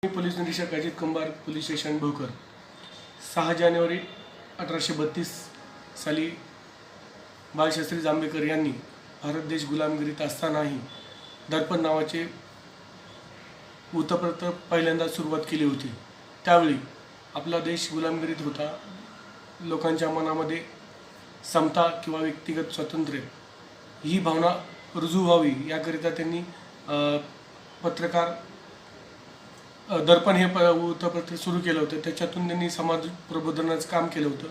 Police निरीक्षक Ajit Kumbhar, police station Bhokar. 6 जानेवारी 1832 साली बाळशास्त्री जांभेकर यांनी भारत देश गुलामगिरीत असतानाही दर्पण नावाचे वृत्तपत्र पहिल्यांदा सुरुवात केली होती। त्यावेळी आपला देश गुलामगिरीत होता। लोकांच्या मनामध्ये समता किंवा व्यक्तिगत स्वातंत्र्य ही भावना रुजू व्हावी याकरिता त्यांनी पत्रकार दर्पण हे वृत्तपत्र सुरू केलं होतं। त्याच्यातून त्यांनी समाज प्रबोधनाचं काम केलं होतं।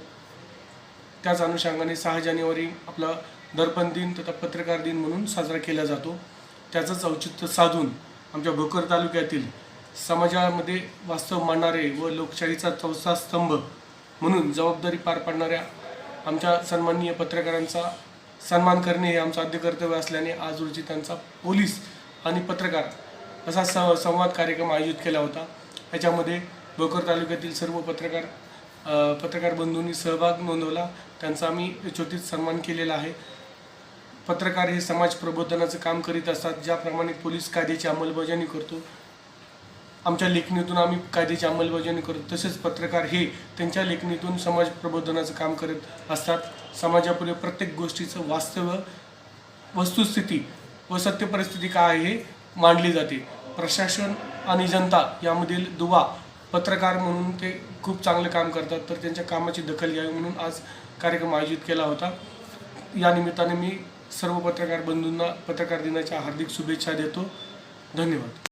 त्याच अनुषंगाने 6 जानेवारी आपला दर्पण दिन तथा पत्रकार दिन म्हणून साजरा केला जातो। त्याचंच औचित्य साधून आमच्या भोकर तालुक्यातील समाजामध्ये वास्तव मांडणारे व लोकशाहीचा चौथा स्तंभ म्हणून जबाबदारी पार पाडणाऱ्या आमच्या सन्माननीय पत्रकारांचा सन्मान करणे हे आमचं आद्य कर्तव्य असल्याने आज रोजी त्यांचा पोलीस आणि पत्रकार असा संवाद कार्यक्रम आयोजित केला होता। याच्यामध्ये भोकर तालुक्यातील सर्व पत्रकार बंधूंनी सहभाग नोंदवला। त्यांचा आम्ही यथोचित सन्मान केलेला आहे। पत्रकार हे समाज प्रबोधनाचं काम करीत असतात। ज्याप्रमाणे पोलीस कायद्याची अंमलबजावणी करतो, आमच्या लेखणीतून आम्ही कायद्याची अंमलबजावणी करतो, तसेच पत्रकार हे त्यांच्या लेखणीतून समाज प्रबोधनाचं काम करत असतात। समाजापुढे प्रत्येक गोष्टीचं वास्तव, वस्तुस्थिती व सत्य परिस्थिती काय आहे हे मांडली जाते। प्रशासन आणि जनता यामधील दुवा पत्रकार म्हणून ते खूप चांगले काम करतात, तर त्यांच्या कामाची दखल घ्यावी म्हणून आज कार्यक्रम आयोजित केला होता। या निमित्ताने मी सर्व पत्रकार बंधूंना पत्रकार दिनाच्या हार्दिक शुभेच्छा देतो। धन्यवाद।